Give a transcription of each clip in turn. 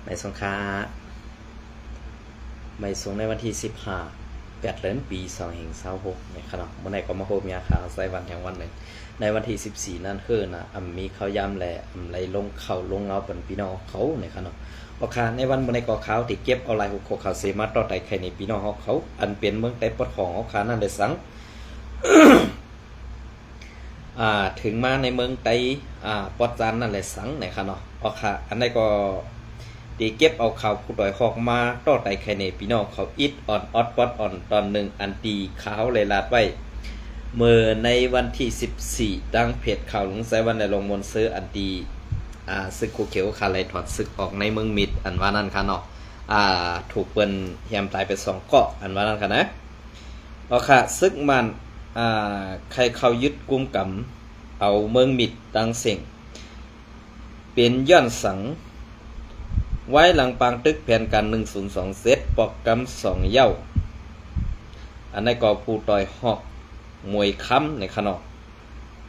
ในสงขลาไม่ส่งในวันที่15 8 เดือนปี2526ในขณะเมื่อไหร่ก็มาโฮมยาขาวใส่วันแห่งวันหนึ่งในวันที่14นั่นคือนะมีข้าวยำแหละไหลลงเขาลงเงาเป็นพี่น้องเขาในขณะโอเคในวันเมื่อไหร่ก็เขาที่เก็บเอาลายหุกเขาเสมาต่อไต่ไข่ในพี่น้องเขาอันเป็นเมืองไต้ปดของเขาขานั่นได้สัง ถึงมาในเมืองไต้ปอดจานนั่นแหละสังในขณะโอเคอันนี้ก็ตีเก็บเอาข่าวผู้ดอยหอกมาต่อไต่ไข่ในพี่น้องเขาอิดอ่อนออดปอดอ่อนตอนหนึ่งอันตีขาวเลยลาดไว้เมื่อในวันที่14ดังเพจข่าวหลวงไซวันได้ลงมนซื้ออันตีซึกคูเขียวคาเลยถอดซึกออกในเมืองมิดอันว่านั่นค่ะเนาะถูกเปิ้นแฮมตายไป2เกาะอันว่านั่นค่ะนะเอาค่ะซึกมันใครเขายึดกุมกำเอาเมืองมิดดังเสียงเป็นย้อนสังไว้หลังปางตึกแผนการ102เซตปอกกำ2เย้าอันนี้ก็ผู้ต่อยหอกมวยค้ำในขนอก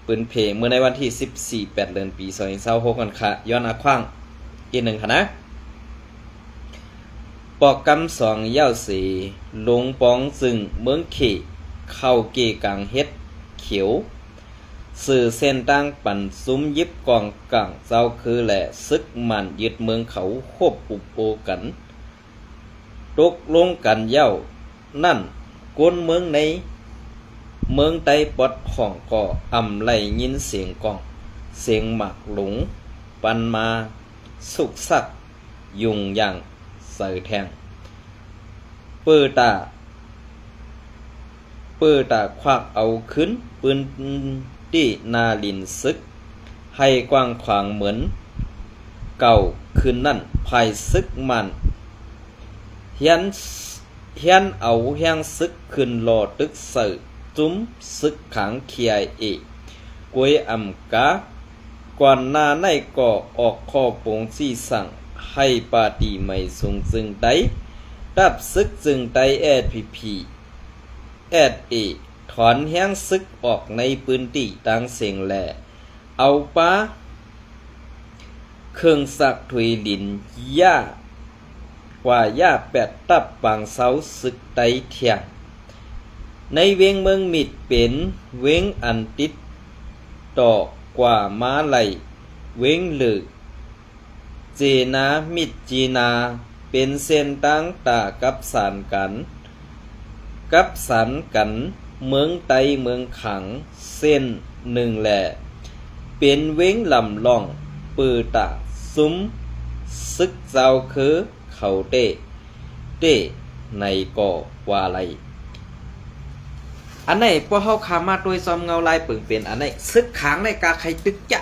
ปืนเพเมื่อในวันที่14 8 เดือนปี2026กันค่ะย้อนอาคว้างอีกหนึ่งค่ะนะปอกกำ2เย้าสีลงปองซึ่งเมืองเขเข้าเกกังเฮ็ดเขียวสื่อเส้นตั้งปั่นซุ้มยิบกองกังเจ้าคือแหละซึกมันยึดเมืองเขาควบอุปโอกันตกลงกันเย้านั่นก้นเมืองในเมืองไต้ปอดห้องก่อไหลยินเสียงกองเสียงหมักหลงปันมาสุกสักยุงอย่างใส่แทงเปิดตาควักเอาขึ้นปืนที่นาลินซึกให้กว้างขวางเหมือนเก่าคืนนั่นภายซึกมันเฮียนเอาแห้งซึกขึ้นรอตึกเสือจุ้มซึกขังเคียเอกวยอำกาก่อนหน้าในก็ออกข้อปงซี่สั่งให้ปาตีไม่สูงจึงได้รับซึกจึงได้พีถอนแห้งซึกออกในพื้นที่ต่างเสียงแหล่เอาป้าเครื่องสักถุยลินย่ากว่าย่าแปดตับปางเสาซึกไตเทียงในเวงเมืองมิดเป็นเวงอันติดต่อกว่าม้าไหลเวงหลือเจนามิดจีนาเป็นเส้นตั้งตากับสานกันเมืองไตเมืองขังเส้นหนึ่งแหละเป็นเว้งลำล่องปือตาซุ้มซึกเจ้าคือเขาเต้ในก่อว่าไรอันไหนพอเฮาขามาโดยซอมเงาลายเปิ่งเป็นอันไหนซึกขังในกาไข่ตึกจะ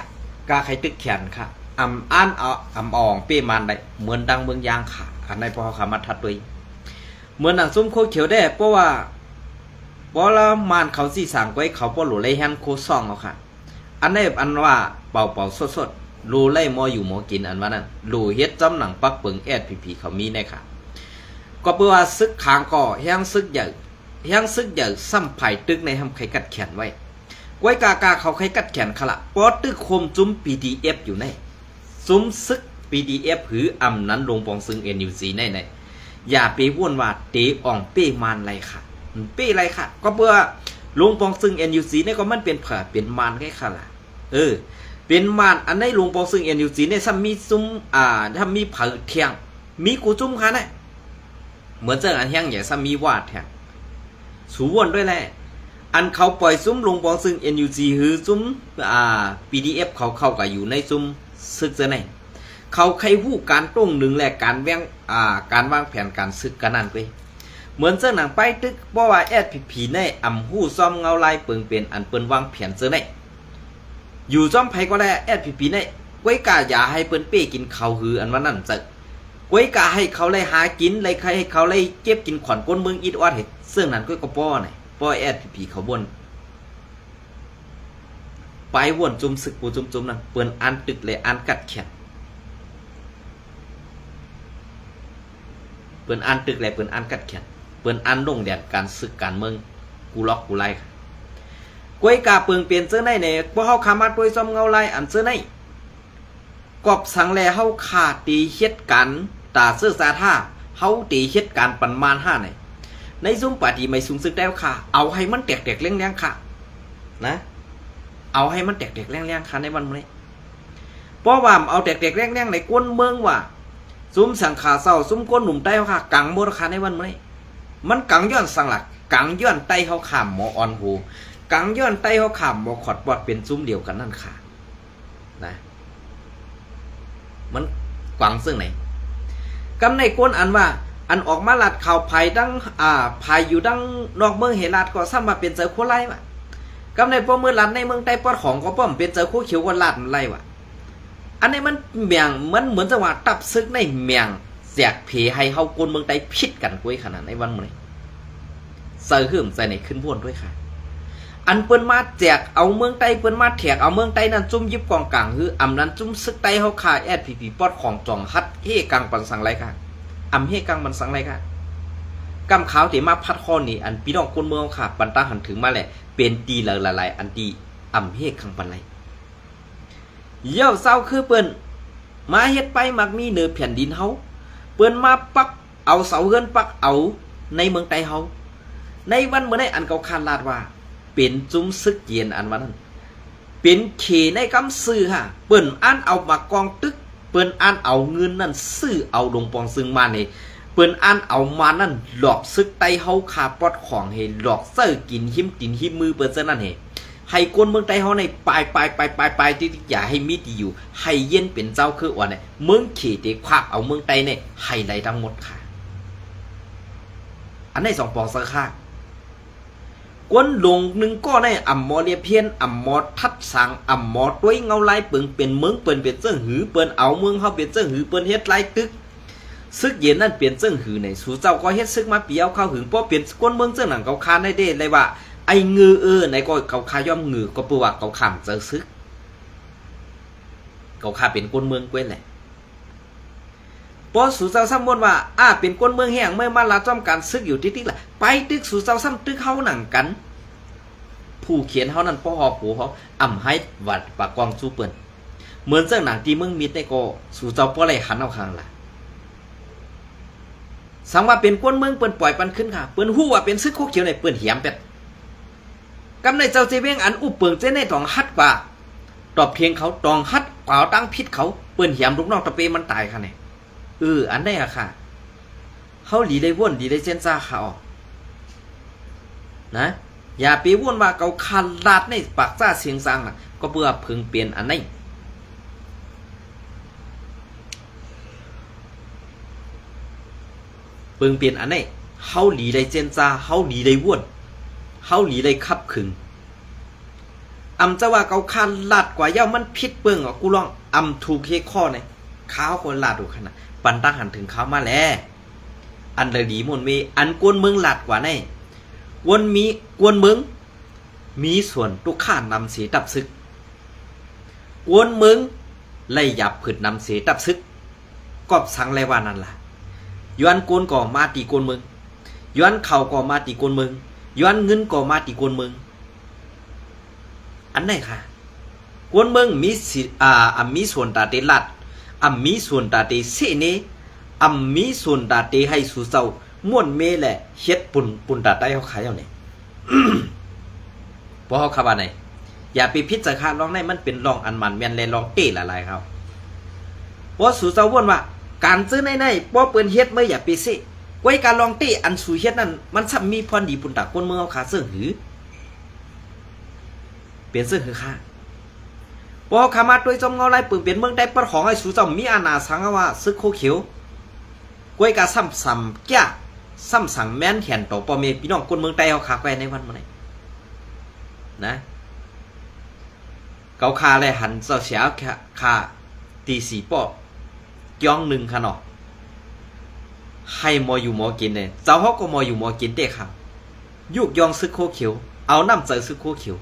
กาไข่ตึกแขนค่ะอ่านเอาอ่องเป้มันได้เหมือนดังเมืองยางค่ะอันไหนพอเฮาขามาทัดด้วยเหมือนหนังซุ้มโคเขียวได้เพราะว่าละมานเขาสี่สั่งไว้เขาป้อหลูไล่แฮนโคซ่องเอาค่ะอันนี้อันว่าเป่าสดรูไล่มออยู่หมอกินอันว่านั้นรูเฮ็ดจ้ำหนังปักเปิงพีเขามีในค่ะก็เพื่อว่าซึกขางก่อแห้งซึกใหญ่ซ้ำไผ่ตึกในทำไข่กัดแขนไว้ไว้กาเขาไข่กัดแขนขละปอตึกคมจุ้ม PDF อยู่ในซุ้มซึก PDF หือนั้นลงปองซึ่ง NUC ในอย่าไปว่นว่าเตะอ่องเป้มันไรค่ะเป้ไรค่ะก็เพื่อลุงปองซึ่ง NUC เนี่ยก็มันเป็นผ่าเป็นมานแค่ค่ะล่ะเป็นมานอันในลุงปองซึ่ง NUC เนี่ยถ้ามีซุ้มถ้ามีเผาเทียงมีกูจุ้มค่ะนะเหมือนเจ้าอันแห้งใหญ่ซ้ำมีวาดแทงสูวนด้วยแหละอันเขาปล่อยซุ้มลุงปองซึ่ง NUC หือซุ้มPDF เขาเข้ากับอยู่ในซุ้มซึกเจ้าไหนเขาใครหู้การต้งหนึ่งแหละการการวางแผนการซึกกันนั่นไปเหมือนเจ้าหนังไปตึกเพราะว่าผีในหู้ซ่อมเงาลายเปิงเป็นอันเปิ้นวางแผนเจ้าไหนอยู่ซ่อมไผก็ได้ผีในไว้กาอย่าให้เปิ้นเป้กินเขาหืออันว่านั่นจะไว้กาให้เขาเลยหากินเลยให้เขาเลยเก็บกินขวัญก้นเมืองอิดวัดเห็ดเสื้อนั้นก็ป้อไหนป้อผีเขาบนไปวนจุ่มซึกปูจุ่มนั่นเปิ้นอันตึกเลยอันกัดแขนเปิ้นอันตึกแหละเปิ้นอันกัดแขนเปิ้นอันลงแดนการศึกการเมืองกูล็อกกูไล่ค่ะกวยกาเปิงเปลี่ยนเสื้อในเนี่ยพวกเฮาขามาด้วยซ้ำเงาไล่อันเสื้อในกอบสังแลเฮาขาดตีเฮ็ดกัน ตาเสื้อซาท่าเฮาตีเฮ็ดการปันมานห้าไหนในซุ้มปาฏิไม่สูงซึกได้ค่ะเอาให้มันแตกๆแรงๆค่ะนะเอาให้มันแตกๆแรงๆค่ะในวันนี้เพราะว่าเอาแตกๆแรงๆในก้นเมืองว่าซุ้มสังขาเศร้าซุ้มก้นหนุ่มใต้เฮาค่ะกังบ่ค่ะในวันนี้มันกังย้อนสังหลักกังย้อนใต้เฮาขามหมออ่อนหูกังย้อนใต้เฮาขามหมอขอดปอดเป็นซุ้มเดียวกันนั่นค่ะนะมันกวางซึ่งไหนกำในก้นอันว่าอันออกมาลัดข่าวภัยดังภัยอยู่ดังนอกเมืองเฮลัดก็ซ้ำมาเป็นเจอโคไล่ว่ะกำในพวกเมืองลัดในเมืองใต้ปอดของก็ป้อมเป็นเจอโคเขียวก็ลัดไล่ว่ะอันนี้มันเมียงมันเหมือนจังหวะตับซึกในเมียงแจกเพให้เฮาคนเมืองใต้พิษกันกุ้ยขนาดในวันมื้อนี้เสือหื่มใจในขึ้นพ่นด้วยค่ะอันเปิ้นมาแจกเอาเมืองใต้เปิ้นมาแถกเอาเมืองใต้นั้นจุ่มยิบกองกลางฮืออำนั้นจุ่มซึกใต้เฮาขาแอดผีปอดของจองฮัดเฮกังปันสังไรค่ะอำเฮกังมันสังไรค่ะกำขาวที่มาพัดข้อนี้อันพี่น้องคนเมืองค่ะปันตาหันถึงมาแหละเป็นตีหลายๆอันตีอำเฮกังปันไรเย่าเศร้าคือเปิ้นมาเฮ็ดไปมักมีเหนือแผ่นดินเฮาเปิ้นมาปักเอาเสาเฮือนปักเอาในเมืองใต้เฮาในวันเมื่อได้อันเก่าคาดลาดว่าเป็นจุ้มซึกเย็นอันวันนั้นเป็นเขในกำซื้อค่ะเปิ้นอ่านเอามากองตึกเปิ้นอ่านเอาเงินนั่นซื้อเอาลงปองซึ่งมานี่เปิ้นอ่านเอามานั่นหลอกซึกไตเฮาขาปอดของเฮหลอกเซอร์กินหิมตินหิมมือเปิ้นซะนั่นเฮให้คนเมืองไต้เฮาในปลายที่อย่าให้มีที่อยู่ให้เย็นเป็นเจ้าคือว่าเนี่ยเมืองเขตควักเอาเมืองไต้เนี่ยให้ได้ทั้งหมดค่ะอันใน2ปองซะค่ะกวนลงหนึ่งก็ในอ่ำมอเลียเพียนอ่ำมอทัดสังอ่ำมอต้วยเงาลายเปิงเป็นเมืองเปิ้นเป็นเจ้าหือเปิ้นเอาเมืองเฮาเป็นเจ้าหือเปิ้นเฮ็ดลายตึกซึกเย็นนั่นเปลี่ยนเจ้าหือในสู่เจ้าก็เฮ็ดซึกมาเปียวเข้าหึงเพราะเปลี่ยนกวนเมืองเจ้าหนังเกาคาได้เด้เลยว่าไอ้งือในก็เกาคาย่อมงือก็ปือว่าเกาขามเจอซึกเกาคาเป็นกวนเมืองกวนแหละพอสู่เจ้าซ้ำวนว่าเป็นกวนเมืองแห่งเมื่อมาลาจ้อมการซึกอยู่ติ๊กๆล่ะไปตึกสู่เจ้าซ้ำตึกเฮาหนังกันผู้เขียนเฮานั้นพ่อฮอผู้เขาอ่ำให้วัดปากกองสู้เปิ้นเหมือนเจ้าหนังที่มึงมีได้ก็สู่เจ้าป้อไหลหันเอาข้างล่ะสังว่าเป็นกวนเมืองเปิ้นปล่อยปันขึ้นค่ะเปิ้นฮู้ว่าเป็นซึกโคเขียวในเปิ้นเหียมเป็ดกำในเจ้าเจเวงอันอุเปิงเจในตองฮัดกว่าตอบเพียงเขาตองฮัดกว่าตั้งพิษเขาเปิ้นเหียมลูกน้องตะเปมันตายค่ะเนี่ยอันได้อะค่ะเขาหลีได้ว่นหลีได้เส้นซ่าเขานะอย่าไปว่นว่าเขาคันลาดในปากซ่าเสียงซังน่ะก็เพื่อพึงเปลี่ยนอันนี้พึงเปลี่ยนอันนี้เขาหลีได้เส้นซ่าเขาหลีได้ว่นเขาหลีได้ขับขึงจะว่าเขาคันลาดกว่าเย้ามันพิษเปิงอ่ะกูลองถูกเฮข้อเนี่ยข้าวคนลาดดูขนาดปันตั้งหันถึงเขามาแล้วอันเลยดีมนมีอันกวนเมืองลาดกว่าแน่วนมีกวนเมืองมีส่วนตุกข้านำเสียตับซึกกวนเมืองไล่หยับผืดนำเสียตับซึกกอบสังไรว่านั่นล่ะย้อนกวนก่อมาตีกวนเมืองย้อนเข่าก่อมาตีกวนเมืองย้อนเงินก่อมาตีกวนเมืองอันไหนค่ะกวนเมืองมีมีส่วนตาเตลัดมีส่วนตาเตเสเนมีส่วนตาเตให้สู่เจ้าม่วนเมแหละเฮ็ดปุ่นตาใต้เขาขายเอาเนี่ยเพราะเขาขับอะไรอย่าไปพิจารณาลองในมันเป็นลองอันมันแม่นเลยลองเตะอะไรครับเพราะสู่เจ้าว่นว่าการซื้อในเพราะเปิ้นเฮ็ดเมื่ออย่าไปเสไว้การลองเตะอันสู่เฮ็ดนั่นมันซ้ำมีพรดีปุ่นตาคนเมืองเอาขาเสื้อหือเปลี่ยนเสื้อหือค่ะพอขามาด้วยจอมเงาลายปืนเปลี่ยนเมืองได้ปะของไอ้สู่เจ้ามีอาณาสังว่าซึกโคเขียวไว้การซ้ำแก่ซ้ำสั่งแม่นแขนต่อปอเมพี่น้องคนเมืองใต้เอาขาไปในวันเมื่อไหร่นะเกาคาเลยหันเจ้าเสียคาตีสีปอจ้องหนึ่งค่ะเนาะให้มออยู่มอกินเนี่ยเจ้าเขาก็มออยู่มอกินเด็กค่ะยุกยองซึกโคเขียวเอาน้ำใจซึกโคเขียว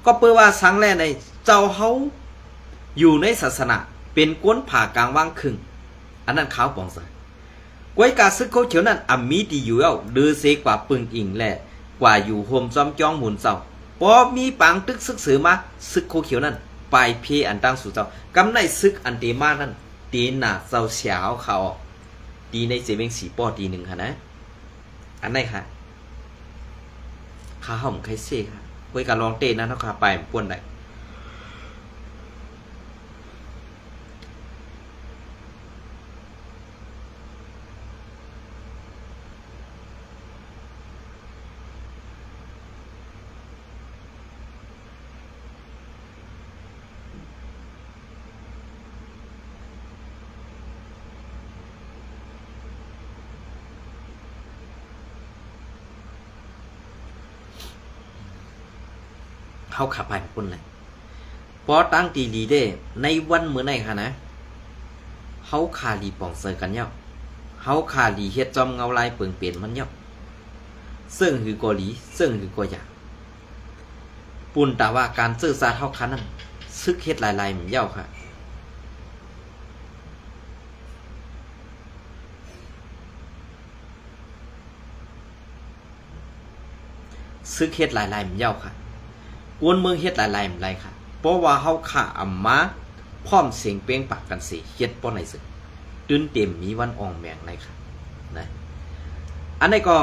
ก็เปิดว่าสังแรในเจ้าเขาอยู่ในศาสนาเป็นก้นผ่ากลางว่างครึ่งอันนั้นขาวปองใสกวยกาซึกโคเขียวนั้นมีดีอยู่แล้วเดือเซกว่าปึงอิงแหละกว่าอยู่โฮมจอมจ้องหมุนเจ้าพอมีปังตึกซึกสือมาซึกโคเขียวนั้นไปเพอันตั้งสู่เจ้ากำในซึกอันเตมานั้นตีหนาเจ้าเสียวเขา ตีในเซเว่งสีป้อตีหนึ่งค่ะนะอันไหนค่ะขาห่อมไข่เซ่ค่ะคุยกับลองเต้นนะเท่าขาไปป่วนได้เขาขับไปปุ่นเลยพอตั้งตีลีเด้ในวันเมื่อไหร่ค่ะนะเขาขาลีป่องเสยกันเนาะเขาขาลีเฮ็ดจอมเงาลายเปิงเปลี่ยนมันเนาะซึ่งคือกอลีซึ่งคือกออยากปุ่นแต่ว่าการซื้อซาเท่าคันนั้นซึกเฮ็ดลายๆเหมือนเย้าค่ะซึกเฮ็ดลายๆเหมือนเย้าค่ะกวนเมืองเฮ็ดหลายๆมันไรค่ะเพราะว่าเฮาข่าอ่ำมาพร้อมเสียงเป้งปากกันสิเฮ็ดป้อไหนสึกตื่นเต็มมีวันอ่องแมงในค่ะนะอันนี้ก็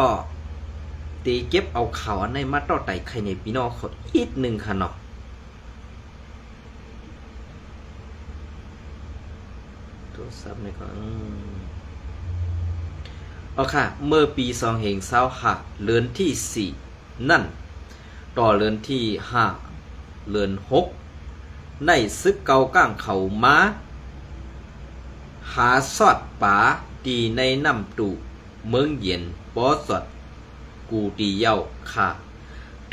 ตีเก็บเอาข่าวอันนี้มาต่อไต่ใครในพี่น้องเขาอีกหนึ่งค่ะเนาะโทรศัพท์นี่ก็เอาค่ะเมื่อปี2525เดือนที่4นั่นต่อเรือนที่5เรือน6ในซึกเกาก้างเขามาหาสอดป่าตีในน้ำตูเมืองเย็นปอสอดกูตีเย้าค่ะ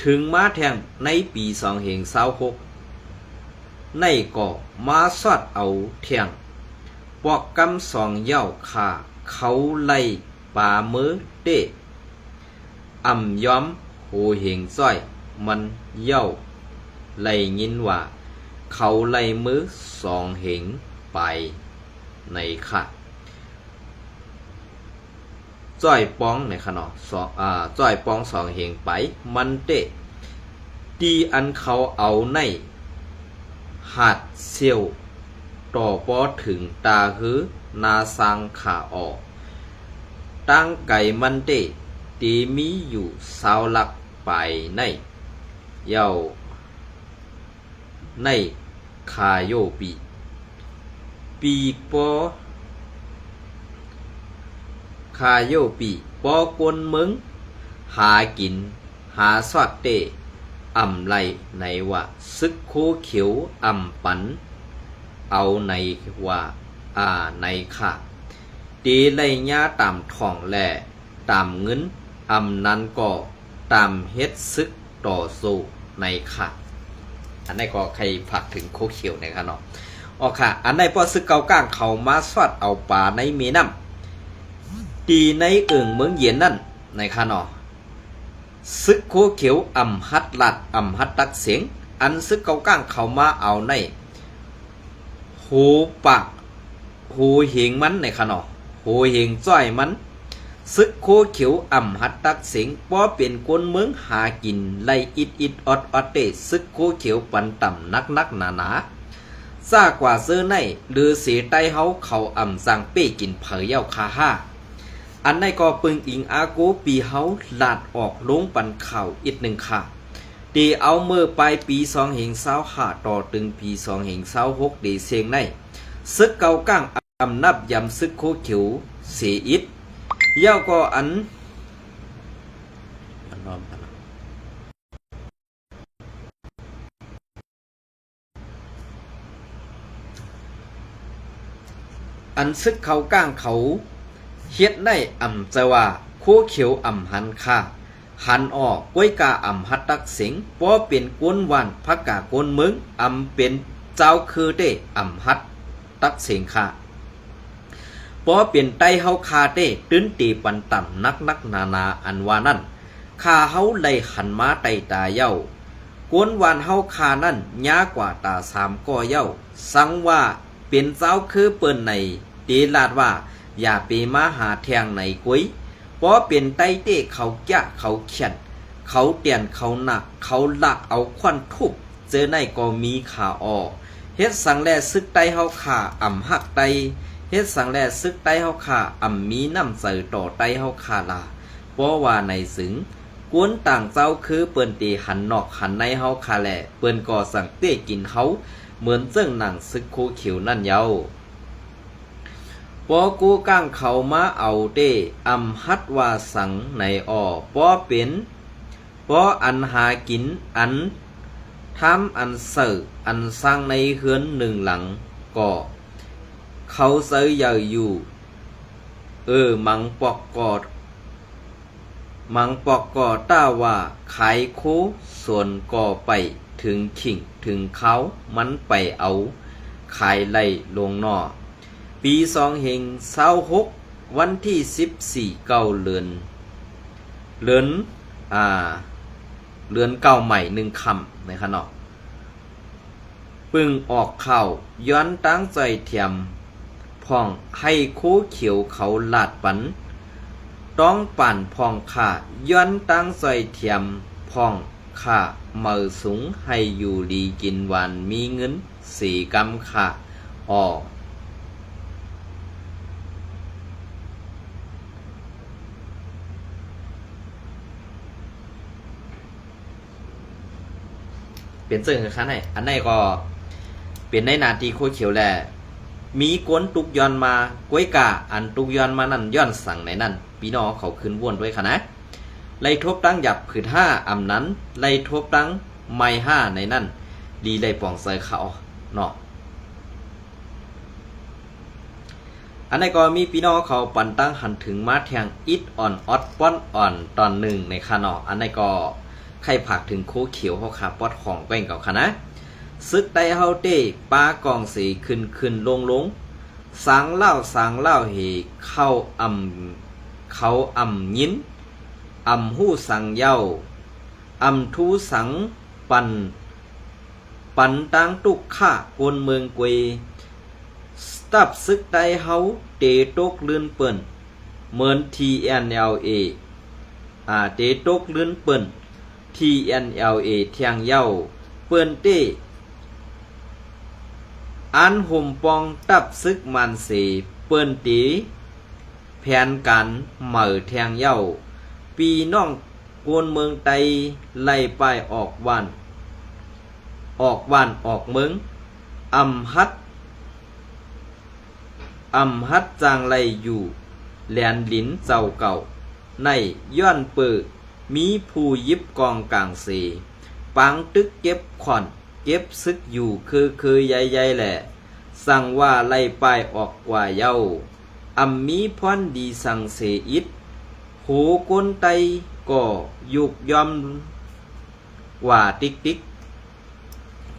ถึงมาแทงในปี2526ในก่อมาสอดเอาแทงปอกกำ2เย้าค่ะเขาไล่ป่ามือเตะอ่ำย้อมโหเหงซ้อยมันเย้าไล่ยินว่าเขาไล่มือ2เหงไปในค่ะจ้อยป้องในขณะจ้อยป้อง2เหงไปมันเตะตีอันเขาเอาในหาดเซียวต่อปอถึงตาหือนาสังขาออกตั้งไก่มันเตะตีมีอยู่20 ลักไปในเย้าในคาโยปีปอคาโยปีปอกวนเมืองหากินหาสวัดเตอ่ำไรในว่าซึกโคเขียวอ่ำปันเอาในว่าในค่ะตีไล่ญาตามท่องแหล่ตามเงินอ่ำนั้นก็ตามเฮ็ดซึกต่อสู้ในค่ะอันนี้ก็ใครผักถึงโคเขียวนะครับเนาะอ๋อค่ะอันนี้พอซึกเกาก้างเขามาสวัดเอาป่าในเมน้ำตีในเมืองเย็นนั่นในค่ะเนาะซึกโคเขียวอ่ำฮัดลัดอ่ำฮัดตักเสียงอันซึกเกาก้างเขามาเอาในหูปากหูเหงมันในค่ะเนาะหูเหงจ้อยมันซึกโคเขียวอ่ำฮัดตักเสียงป้อเป็นคนเมืองหากินไล่อิดอดเตซึกโคเขียวปันต่ำนักหนาซากว่าเสื้อในหรือเสียไตเขาอ่ำสั่งเป้กินเผยเย้าคาห้าอันในก็ปึงอิงอากูปีเฮาลาดออกลงปันข่าวอีกหนึ่งค่ะตีเอาเมื่อปลายปี2525ต่อถึงปี2526ดีเสียงในซึกเกาก้างอำนับยำซึกโคเขียวเสียอิดเย้าก็อันรอมกันอันซึกเขาก้างเขาเฮ็ดได้อ่ำจะว่าโคเขียวอ่ำหันค่าหันออกก้วยกาอ่ำฮัดตักเสียงป้อเป็นกวนวันพักกากวนเมืองอ่ำเป็นเจ้าคือเต้อ่ำฮัดตักเสียงค่าป้อเป็นไตเฮาคาเต้ตื้นตีปันต่ำนักนาอันว่านั่นคาเฮาเลยหันมาไตตาเย้ากวนวันเฮาคานั่นยากว่าตา3 ก่อเย้าสังว่าเป็นเจ้าคือเปิ้นในตีลาดว่าอย่าไปมาหาแทงในกุ้ยเพราะเป็นไตเต้เขาแก่เขาเขียนเขาเตียนเขาหนักเขาหลักเอาควันทุบเจอในก็มีขาออกเฮ็ดสังแลซึกไตเฮาขาอ่ำหักไต เฮ็ดสังแลซึกใต้เฮาขามีน้ำใส่ต่อใต้เฮาขาลาเพราะว่าในสึงกวนต่างเจ้าคือเปิ้นตีหันนอกหันในเฮาขาแลเปิ้นก่อสั่งเต้กินเฮาเหมือนเจิ้งหนังซึกโคเขียวนั่นเยาปอกูก้างเขามาเอาเต้ฮัดว่าสังในปอเป็นปออันหากินอันทำอันเสิร์อันสร้างในเฮือนหนึ่งหลังก็เขาเสยใหญ่อยู่มังปอกกอดต้าว่าขายโคส่วนก่อไปถึงขิงถึงเขามันไปเอาขายไล่ลงนอปี2526วันที่14เก้าเดือนเก้าใหม่1ค่ำนะครับเนาะปึงออกข่าวย้อนตั้งใจเทียมพ่องให้โคเขียวเขาลาดปันต้องปั่นพ่องขาย้อนตั้งใจเทียมพ่องขาเมือสูงให้อยู่ดีกินหวานมีเงิน4 กำขาเป็นซึ่งคือคันไหนอันไหนก็เป็นในนาทีโคเขียวแลมีกวนตุกย้อนมาก้วยกาอันตุกย้อนมานั่นย้อนสั่งในนั่นพี่น้องเขาขึ้นวนด้วยค่ะนะไล่ทบตั้งหยับผืด5นั้นไล่ทบตั้งไม้5ในนั่นดีได้ป่องใส่เขาเนาะอันนี้ก็มีพี่น้องเขาปั่นตั้งหันถึงมาแทงอิดอ่อนออดป้อนอ่อนตอน1ในค่ะเนาะอันนี้ก็ไข่ผักถึงโคเขียวเขาขาปอดของแป้งเก่าค่ะนะซึกได้เฮาเต้ปลากองสีขึ้นลงสังเล่าเฮเข้ายินหู้สังเย้าทูสังปันตังตุกข้ากวนเมืองกวยสตับซึกได้เฮาเตตกลื่นเปิ้นเหมือน TNLA เตตกลื่นเปิ้นTNLA เทียงเย้าเปิ้นเต้อันห่มปองตับซึกมันเสเปิ้นตีแผนการเหม่อแทงเย้าปีน้องกวนเมืองไตไล่ไปออกวันออกเมืองฮัดจางไล่อยู่แลนลิ้นเจ้าเก่าในย้อนเปิดมีผู้ยิบกองกลางเสปังตึกเก็บขอนเก็บซึกอยู่คือใหญ่ๆแหละสั่งว่าไล่ป้ายออกกว่าเย้ามีพรดีสั่งเสอิดโหกนไตก็ยุกยอมกว่าติ๊ก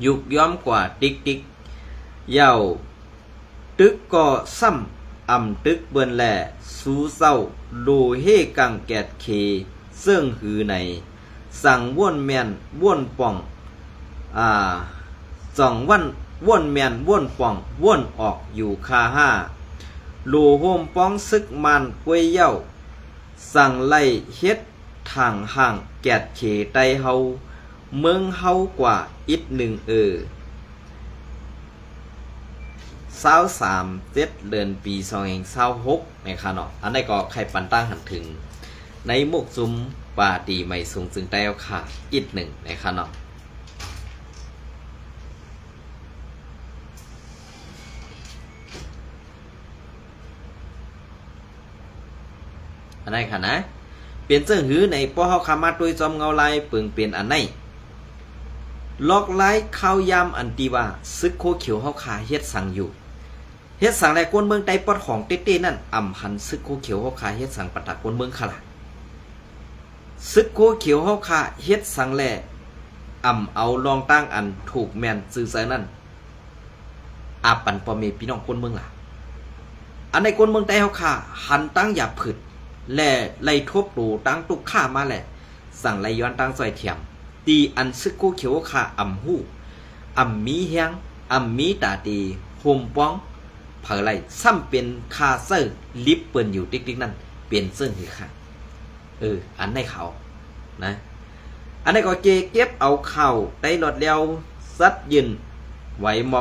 ยุกยอมกว่าติ๊กเย้าตึกก็ซ้ำตึกเบิ่นแหล่สู้เศร้าโลเฮกังแกดเคเสื่องหือในสั่งว่นแมนว่นป่อง2 วันว่นแมนว่นป่องว่นออกอยู่คา5โลโฮมป้องซึกมันกวยเย้าสั่งไล่เฮ็ดทางห่างแกดเขไตเฮาเมืองเฮากว่าอิด123 7เดือนปี2026ในค่ะเนาะอันนี้ก็ใครปันตั้งหันถึงในหมกซุมปาตีไม่สูงจึงได้เอาค่ะอิด1ในค่ะเนาะอันไหนค่ะนะเปลี่ยนเสื้อหือในป้อเฮาคามาด้วยจอมเงาลายเปิงเปลี่ยนอันไหนลอกไล่ข้าวยามอันตีว่าซึกโคเขียวเฮาขาเฮ็ดสั่งอยู่เฮ็ดสั่งแลกวนเมืองใต้ปอดของเต้ๆนั่นหันซึกโคเขียวเฮาขาเฮ็ดสั่งปะตะกวนเมืองค่ะล่ะซึกโคเขียวเฮาขาเฮ็ดสั่งแลเอาลองตั้งอันถูกแม่นซื่อไสนั่นปันปอเมพี่น้องคนเมืองล่ะอันในคนเมืองใต้เฮาขาหันตั้งหยาบผึดแล่ไล่ทบดูตั้งตุกข้ามาแหละสั่งไล่ย้อนตั้งซอยเทียมตีอันซึกโคเขียวขาหู้มีแฮงมีตาตีโฮมป้องเผอไหลซ้ำเป็นคาเซอร์ลิฟเปิ้นอยู่ติ๊กๆนั่นเปลี่ยนซึ่งคือค่ะอันในเขานะอันนี้ก็เก็บเอาเข่าได้หลอดแล้วซัดยืนไหวม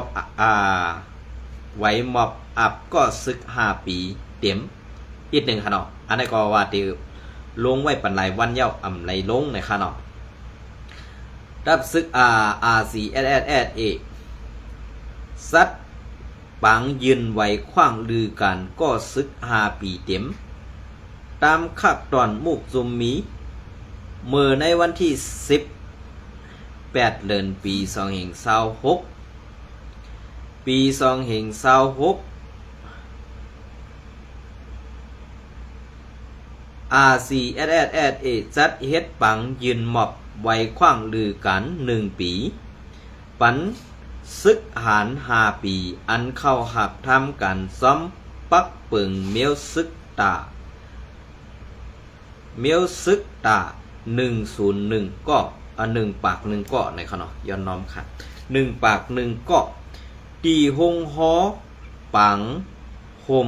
อบ อับก็ซึก5 ปีเต็มอีกหนึ่งค่ะเนาะอันนี้ก็ว่าที่ลงไว้ปันหลายวันเย้าอ่ำไหลลงในค่ะเนาะรับซึกRCSSA ซัดปังยืนไว้ขว้างลือกันก็ซึก5 ปีเต็มตามคักตอนมุกซุมมีเมื่อในวันที่18 เดือนปี2526ปี2526 RCSSA จัดเฮ็ดปังยืนหมอบไว้ขว้างลือกัน1 ปีปันซึกหาร5 ปีอันเข้าหับทำกันซ้อมปักเปิงเมียวซึกตา101ก็1 ปาก 1ก็ในขณะย้อนน้อมค่ะ1 ปาก 1ก็ตีหงฮอปังห่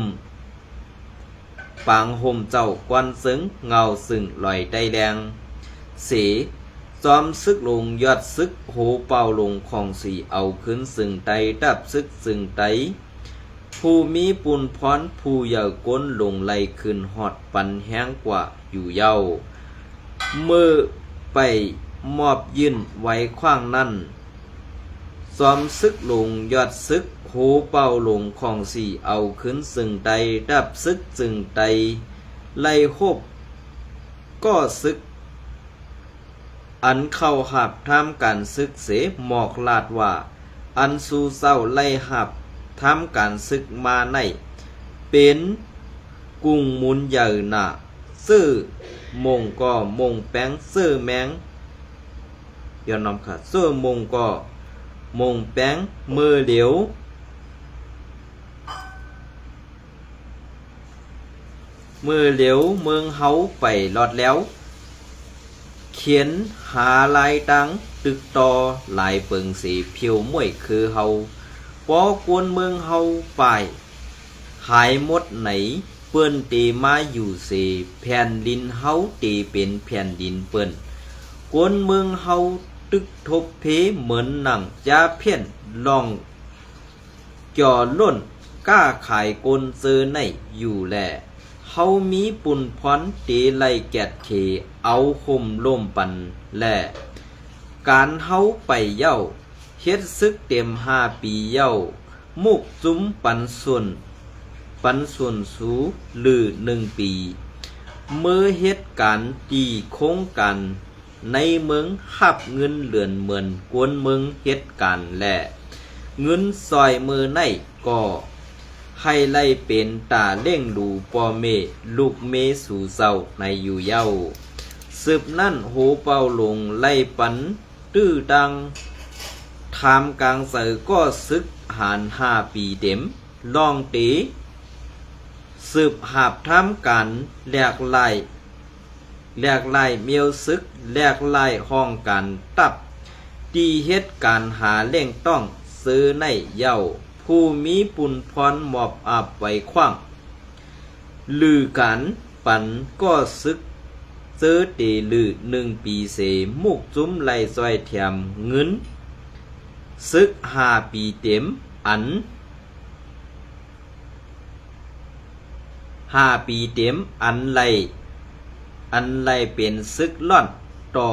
มเจ้ากวนซึ้งเงาซึ่งลอยได้แดงเสจอมซึกลงยอดซึกโหเป่าลงของสีเอาขึ้นซึ่งไตดับซึกซึ่งไตผู้มีปุนพรผู้เยาก้นลงไหลขึ้นหอดปันแห้งกว่าอยู่เย้าเมื่อไปมอบยื่นไว้ขว้างนั้นซ้อมซึกลงยอดซึกโหเป่าลงของสีเอาขึ้นซึ่งไตดับซึกซึ่งไตไล่โคบก็ซึกอันเข้าหับทำการซึกเสหมอกลาดว่าอันสู่เศร้าไล่หับทำการซึกมาในเป็นกุ้งมุนใหญ่หนาซื่อมงก็มงแป้งซื่อแมงย้อนน้ำค่ะซื่อมงก็มงแป้งมือเหลียวเมืองเฮาไปลอดแล้วเขียนหาลายตังตึกต่อลายเปิงสีเพียวมวยคือเฮาปอกวนเมืองเฮาไปหายหมดไหนเปิ้นตีมาอยู่เสแผ่นดินเฮาตีเป็นแผ่นดินเปิ้นกวนเมืองเฮาตึกทบเพเหมือนหนังจาเพี้ยนลองจ่อล้นกล้าขายกลเซอในอยู่แลเฮามีปุ่นพรเตไลแกดเขเอาคมล่มปันแลการเฮาไปเย้าเฮ็ดซึกเต็ม5 ปีเย้ามุกจุ้มปันส่วนสูหรือ1 ปีเมื่อเหตุการณ์ตีโคงกันในเมืองหับเงินเหลือนเหมือนกวนเมืองเหตุการณ์และเงินซอยมือในก็ให้ไล่เป็นตาเล่งดูปอเมลูกเมสู่เศร้าในอยู่เย้าสืบนั่นโหเป่าลงไล่ปันตื้อดังทามกลางเสือก็ซึกหาร5 ปีเต็มลองเตสืบหาบทำกันแหลกไล่เมียวซึกแหลกไล่ห้องกันตับตีเฮ็ดการหาเล่งต้องซื้อในเย้าผู้มีปุนพรหมอบอับไว้ขว้างลือกันปันก็ซึกเจอเตลือ1 ปีเสมุกจุ้มไล่ซอยแถมเงินซึก5 ปีเต็มอัน5 ปีเต็มอันไล่เป็นซึกล่อนต่อ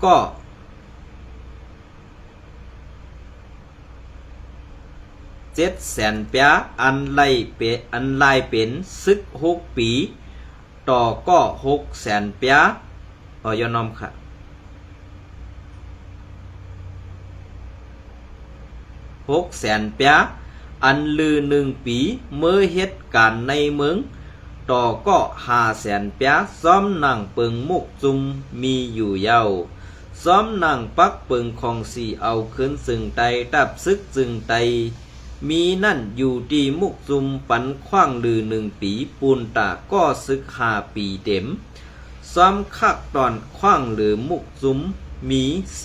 ก็700,000 เปียอันไล่เป็นซึก6 ปีต่อก็600,000 เปียย้อนน้อมค่ะ600,000 เปียอันลือ1 ปีเมื่อเหตุการณ์ในเมืองต่อก็500,000 เปียซ้อมหนังเปิงมุกจุมมีอยู่เย้าซ้อมหนังปักเปิงของสีเอาขึ้นซึ่งไตดับซึกซึ่งไตมีนั่นอยู่ที่มุกจุมปันขว้างลือ1 ปีปูนตาก็ซึก5 ปีเต็มซ้อมคักตอนขว้างลือมุกจุมมีเส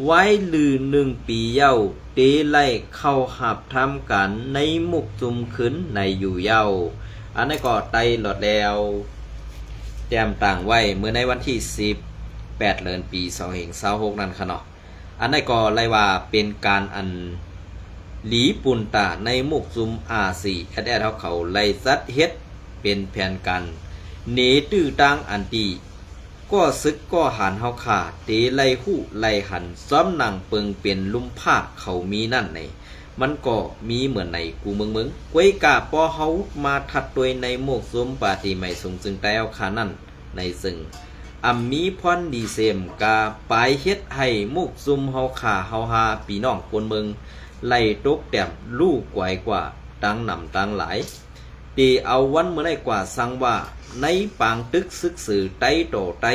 ไว้ลือ1 ปีเย้าเตไล่เข้าหับทำกันในมุกจุมขึ้นในอยู่เย้าอันนี้ก็ไตหลอดแล้วแจมต่างไว้เมื่อในวันที่18 เดือนปี2526นั่นค่ะเนาะอันนี้ก็ไล่ว่าเป็นการอัน หลีปุนตาในมุกซุมอาซีแอดเฮาเขาไล่ซัดเฮ็ดเป็นแผนกันเนตื้อตังอันตีก็ซึกก็หันเฮาขาเตไล่ฮู้ไล่หันซ้อมหนังเปิงเป็นลุ่มผ้าเขามีนั่นในมันก็มีเหมือนในกูเมืองกวยกาปอเฮามาทัดตัวยในโมกซุมปาติไม่สูงจึงแต่เอาขานั่นในซึ่งมีพรดีเซมกาปายเฮ็ดให้มุกซุมเฮาขาเฮาหาพี่น้องคนเมืองไล่ตกแต้มลูกกวยกว่าตังนำตังหลายตีเอาวันเมื่อได้กว่าสังว่าในปางตึกซึกสื่อไตโตไต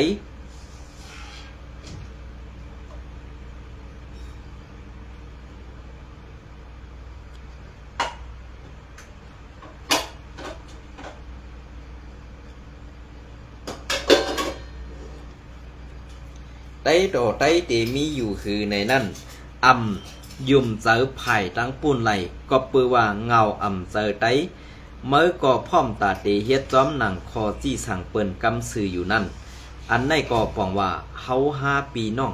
ไตโตไตตีมีอยู่คือในนั้นยุ่มเจอไผ่ตั้งปูนไหลก็ปือว่าเงาเจอไตเมื่อก็พร้อมตาตีเฮ็ดจ้อมหนังคอจี้สั่งเปิ้นกำสื่ออยู่นั่นอันในก็ปองว่าเฮา5 ปีน้อง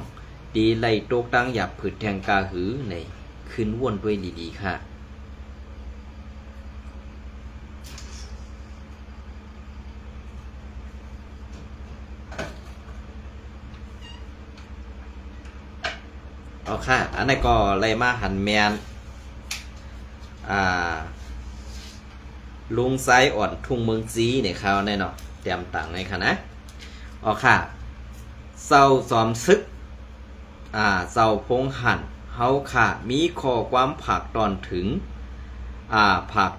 ตีไล่ตกตั้งหยับผืดแทงกาหือในขึ้นวนด้วยดีๆค่ะเอาค่ะอันนี้ก็เลยมาหันแมนลุงไซอ่อนทุ่งเมืองจีเนี่ยเขาแน่เนาะเตรียมตังในค่ะนะเอาค่ะเศร้าซอมซึกเศร้าพงหันเฮาค่ะมีข้อความผากตอนถึงผาก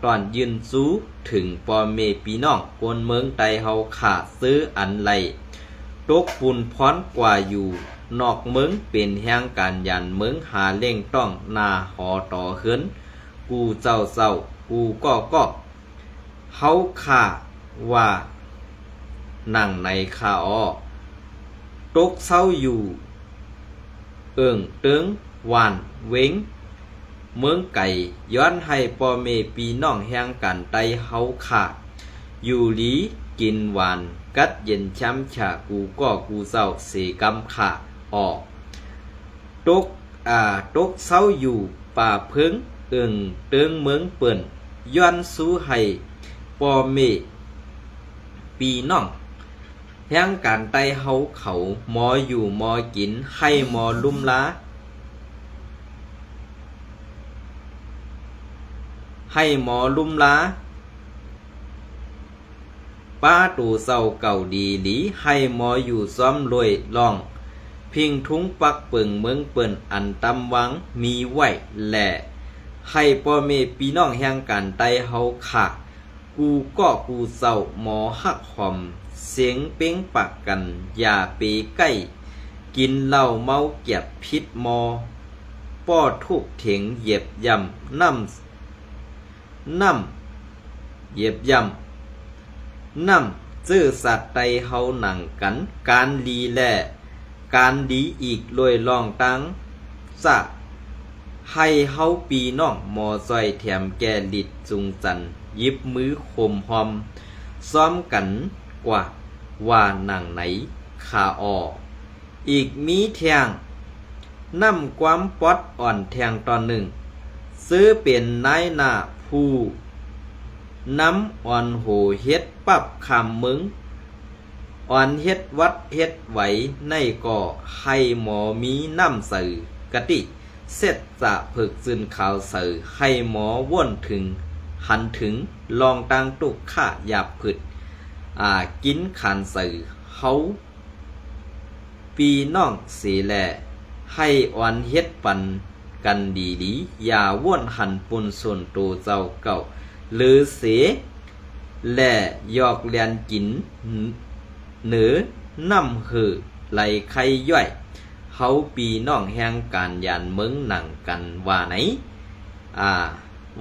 ตอนยืนซู้ถึงปอเมปีน้องกวนเมืองไตเฮาค่ะซื้ออันไหลตกปุ่นพร้อนกว่าอยู่นอกเมืองเป็นแห่งการยันเมืองหาเล่งต้องนาหอต่อเฮือนกูเจ้ากูก็เฮาข่าว่านั่งในข่าตกเศร้าอยู่เอิงเติงหวานเว้งเมืองไก่ย้อนให้ปอเมปีน้องแห่งกันไตเฮาข่าอยู่หลีกินหวานกัดเย็นช้ำฉากูเจ้าเสกำข่าออกตกเศร้าอยู่ป่าเพิงเอิงเติงเมืองเปิ่นย้อนสู้ให้ปอเมปีน้องแห่งการไตเฮาเขาหมออยู่หมอกินให้หมอลุ่มล้าป้าตู่เศร้าเก่าดีหลีให้หมออยู่ซ้อมรวยล่องพิงทุ้งปักเปิงเมืองเปิ่นอันตำวังมีไว้แหละให้พ่อเมพี่น้องแห่งการไตเฮาค่ะกูเศร้าหมอหักหอมเสียงเป้งปากกันอย่าไปใกล้กินเหล้าเมาเก็บพิษหมอป้อทุกเถงเหยียบย่ำน้ำเหยียบย่ำน้ำซื่อสัตย์ไตเฮาหนังกันการลีแลการดีอีกลอยลองตังสะให้เฮาปีน้องหมอซอยแถมแก่ลิดจุงจันยิบมือคมหอมซ้อมกันกว่าหนังไหนขาออกอีกมีแทงน้ำความปอดอ่อนแทงตอนหนึ่งซื้อเป็นนายหน้าผู้น้ำอ่อนโหเฮ็ดปับคำมึงอ่อนเฮ็ดวัดเฮ็ดไหวในก่อให้หมอมีน้ำสื่อกะติเสร็จจะผึกซึนข่าวสื่อให้หมอว่นถึงหันถึงลองตังตุกข้าหยาบผึดกินขันสื่อเฮาปีน้องเสียแลให้อ่อนเฮ็ดปันกันดีอย่าว่นหันปุ่นส่วนตัวเจ้าเก่าหรือเสียและยอกเลียนกินเหนือน้ำหือไหลไข่ย่อยเฮาปีน้องแห่งการยานเมืองหนังกันว่าไหน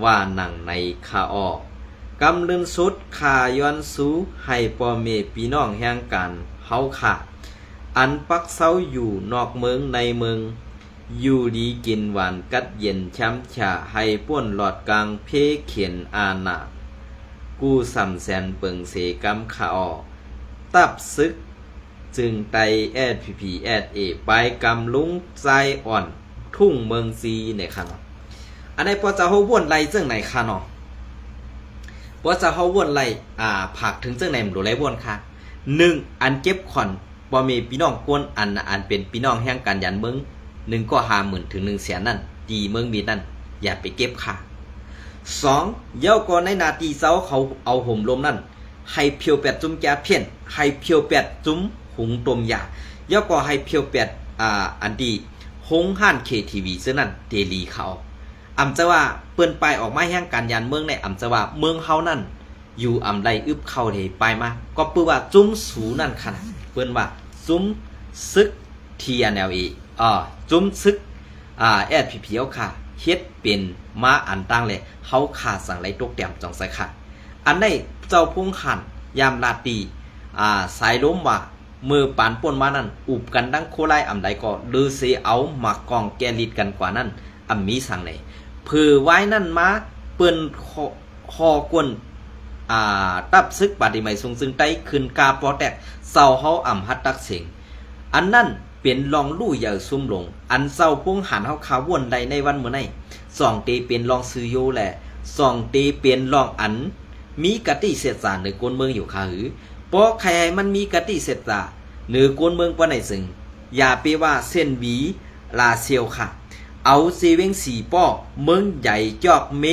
ว่าหนังในขาออกกำลืนสุดขาย้อนสู้ให้ปอเมปีน้องแห่งการเฮาขาอันปักเศร้าอยู่นอกเมืองในเมืองอยู่ดีกินหวานกัดเย็นช้ำชาให้ป้วนหลอดกลางเพเขียนอาณากูสำแสนเปิงเสกำขาออกตับซึกจึงไตแอดพีแอดเอไปกำลุงใจอ่อน ทุ่งเมืองซีเนี่ยค่ะเนาะอันนี้พอจะเฮาวนไล่จังไหนค่ะเนาะพอจะเฮาวนไล่ผักถึงจังไหนมันดูไล่วนค่ะ1อันเก็บขอนบ่มีพี่น้องกวนอันเป็นพี่น้องแห่งกันยันเมือง1ก็50,000ถึง100,000นั่นตีเมืองมีนั่นอย่าไปเก็บค่ะ2เย้าก่อนในนาทีเช้าเขาเอาห่มลมนั่นให้เพียวแปดจุ้มแก่เพี้ยนให้เพียวแปดจุ้มหุงต้มยาเย้าก็ให้เพียวแปดอันดีหงห้าน KTV ซึ่งนั่นเดลีเขาอำจะว่าเปิ้นไปออกมาแห่งการยันเมืองในอำจะว่าเมืองเฮานั่นอยู่อำไรอึบเข้าเดไปมาก็ปื้อว่าจุ้มสูนั่นขนาดเปิ้นว่าจุ้มซึก TNLA จุ้มซึกSPP เอาค่ะเฮ็ดเป็นมาอันตั้งเลยเฮาขาดสั่งไรตกแต้มจองใส่ค่ะอันได้เจ้าพงขันยามราตรีสายล้มว่ามือปานป่นมานั่นอุบกันดังโคไลอำใดก็ลือเสเอาหมักกองแกลิดกันกว่านั้นอำมีสั่งไหนเพื่อไว้นั่นมาเปิ้นคอกวนตับซึกปฏิไมทรงซึ่งใต้ขึ้นกาปอแตกเศร้าเฮาอำฮัดตักเสียงอันนั้นเป็นรองลู่ใหญ่ซุ่มลงอันเศร้าพงหันเฮาขาวนใดในวันมื้อนี้2 ตีเป็นรองซื้อโยแหละ2 ตีเป็นรองอันมีกติเสษาในกวนเมืองอยู่ค่ะหือเพราะใครมันมีกติเสษาเหนือกวนเมืองปานไหนซึ่งอย่าไปว่าเส้นหวีลาเซียวค่ะเอาเซเวงสีป้อเมืองใหญ่จอกเม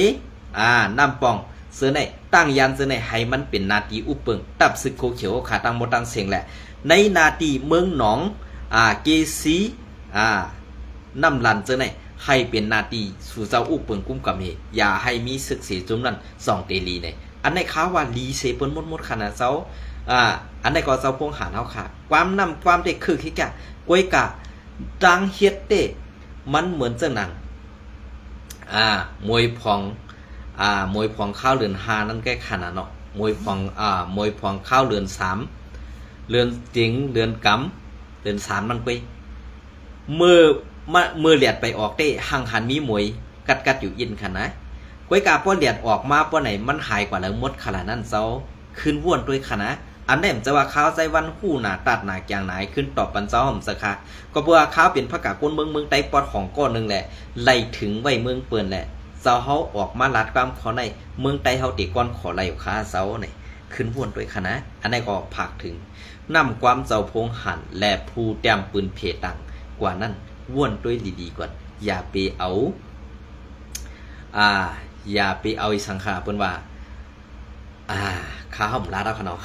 น้ำปองเสือในตั้งยันเสือในให้มันเป็นนาทีอุปเปิงตับซึกโคเขียวขาตั้งบ่ตั้งเสียงแหละในนาทีเมืองหนองเกซีน้ำลันเสือในให้เป็นนาทีสู่เจ้าอุปเปิงกุ้มกับเฮอย่าให้มีศึกเสียจุ่มนั้น2 เตลีในอันในข่าวว่าลีเซเปิ้นหมดขนาดเจ้าอันในก็เจ้าพวงหาเฮาค่ะความนำความเด็กคือคิกะกวยกะดังเฮ็ดเตมันเหมือนจังนั้นมวยพองมวยพองข้าวเรือน5นั่นแก้ขนาดเนาะมวยพองข้าวเรือน3เรือนจริงเรือนกำเรือน3มันกวยมือเหลียดไปออกได้หังหันมีมวยกัดอยู่อินขนาดกวยกาป้อเหลียดออกมาป้อไหนมันหายกว่าแล้วมดขนาดนั้นเซาขึ้นว่วนด้วยขนาดอันนี้จะว่าข้าวใจวันหู้หนาตัดหนาอย่างไหนขึ้นตอบปันเจ้าห่มสักค่ะก็เพื่อข้าวเป็นพระกาก้นเมืองไต้ปอดของก้อนนึงแหละไล่ถึงไว้เมืองเปิ่นแหละเจ้าเฮาออกมาลัดความขอในเมืองไต้เฮาติก้อนขอไล่อยู่ค้าเจ้าเนี่ยขึ้นว่วนด้วยคณะอันนี้ก็ผักถึงนำความเจ้าพงหันและผู้แต้มปืนเพตังกว่านั้นว่วนด้วยดีๆก่อนอย่าไปเอาอย่าไปเอาสังขาเปิ้นว่าข้าห่มลาดเอาขนาด